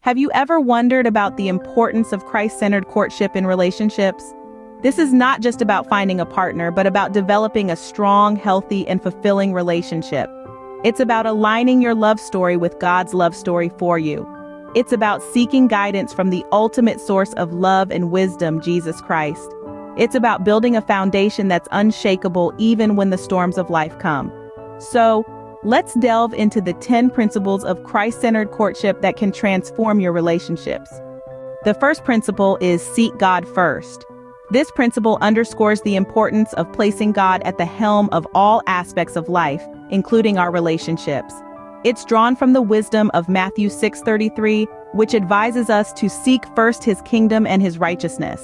Have you ever wondered about the importance of Christ-centered courtship in relationships? This is not just about finding a partner, but about developing a strong, healthy, and fulfilling relationship. It's about aligning your love story with God's love story for you. It's about seeking guidance from the ultimate source of love and wisdom, Jesus Christ. It's about building a foundation that's unshakable even when the storms of life come. So, let's delve into the 10 principles of Christ-centered courtship that can transform your relationships. The first principle is seek God first. This principle underscores the importance of placing God at the helm of all aspects of life, including our relationships. It's drawn from the wisdom of Matthew 6:33, which advises us to seek first His kingdom and His righteousness.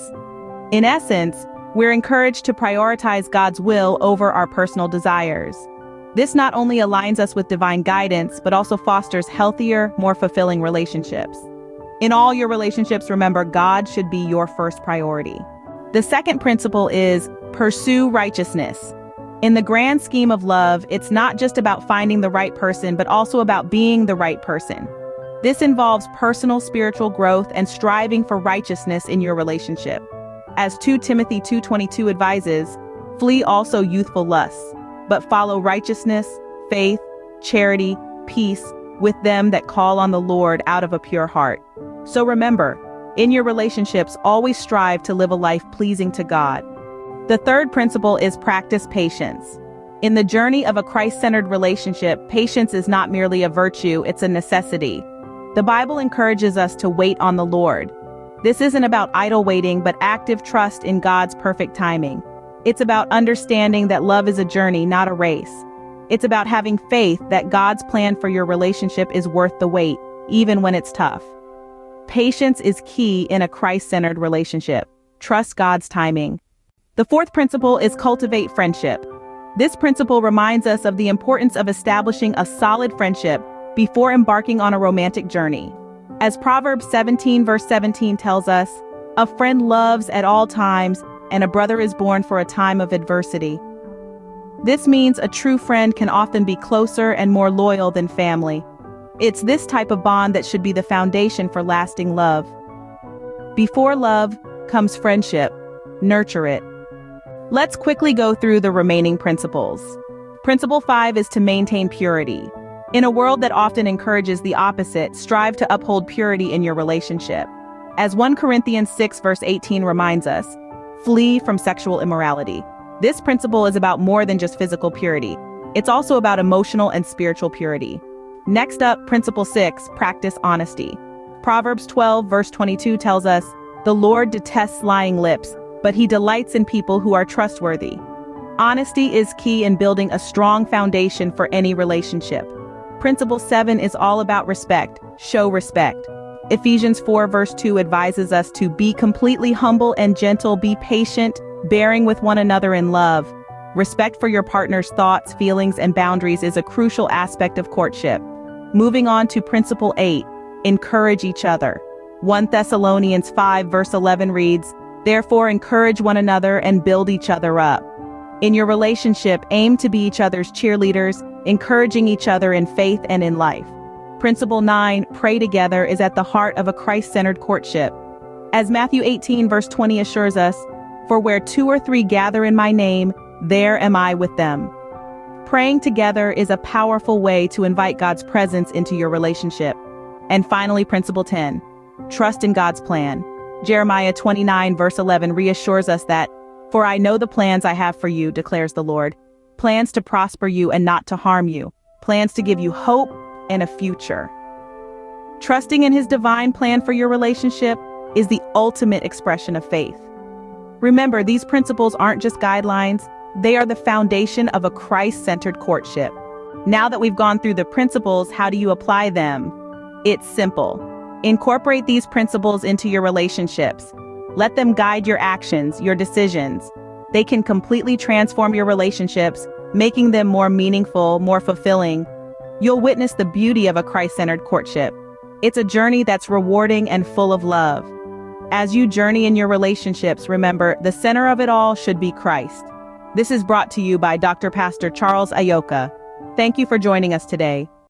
In essence, we're encouraged to prioritize God's will over our personal desires. This not only aligns us with divine guidance, but also fosters healthier, more fulfilling relationships. In all your relationships, remember, God should be your first priority. The second principle is pursue righteousness. In the grand scheme of love, it's not just about finding the right person, but also about being the right person. This involves personal spiritual growth and striving for righteousness in your relationship. As 2 Timothy 2:22 advises, flee also youthful lusts, but follow righteousness, faith, charity, peace with them that call on the Lord out of a pure heart. So remember, in your relationships, always strive to live a life pleasing to God. The third principle is practice patience. In the journey of a Christ-centered relationship, patience is not merely a virtue, it's a necessity. The Bible encourages us to wait on the Lord. This isn't about idle waiting, but active trust in God's perfect timing. It's about understanding that love is a journey, not a race. It's about having faith that God's plan for your relationship is worth the wait, even when it's tough. Patience is key in a Christ-centered relationship. Trust God's timing. The fourth principle is cultivate friendship. This principle reminds us of the importance of establishing a solid friendship before embarking on a romantic journey. As Proverbs 17 verse 17 tells us, "A friend loves at all times, and a brother is born for a time of adversity." This means a true friend can often be closer and more loyal than family. It's this type of bond that should be the foundation for lasting love. Before love comes friendship. Nurture it. Let's quickly go through the remaining principles. Principle 5 is to maintain purity. In a world that often encourages the opposite, strive to uphold purity in your relationship. As 1 Corinthians 6 verse 18 reminds us, flee from sexual immorality. This principle is about more than just physical purity. It's also about emotional and spiritual purity. Next up, principle 6, practice honesty. Proverbs 12 verse 22 tells us, "The Lord detests lying lips, but He delights in people who are trustworthy." Honesty is key in building a strong foundation for any relationship. Principle 7 is all about respect. Show respect. Ephesians 4 verse 2 advises us to be completely humble and gentle, be patient, bearing with one another in love. Respect for your partner's thoughts, feelings, and boundaries is a crucial aspect of courtship. Moving on to principle 8, encourage each other. 1 Thessalonians 5 verse 11 reads, "Therefore encourage one another and build each other up." In your relationship, aim to be each other's cheerleaders, encouraging each other in faith and in life. Principle 9, pray together, is at the heart of a Christ-centered courtship. As Matthew 18 verse 20 assures us, "For where 2 or 3 gather in my name, there am I with them." Praying together is a powerful way to invite God's presence into your relationship. And finally, principle 10, trust in God's plan. Jeremiah 29 verse 11 reassures us that, "For I know the plans I have for you, declares the Lord, plans to prosper you and not to harm you, plans to give you hope and a future." Trusting in His divine plan for your relationship is the ultimate expression of faith. Remember, these principles aren't just guidelines, they are the foundation of a Christ-centered courtship. Now that we've gone through the principles, how do you apply them? It's simple. Incorporate these principles into your relationships. Let them guide your actions, your decisions. They can completely transform your relationships, making them more meaningful, more fulfilling. You'll witness the beauty of a Christ-centered courtship. It's a journey that's rewarding and full of love. As you journey in your relationships, remember, the center of it all should be Christ. This is brought to you by Dr. Pastor Charles Ayoka. Thank you for joining us today.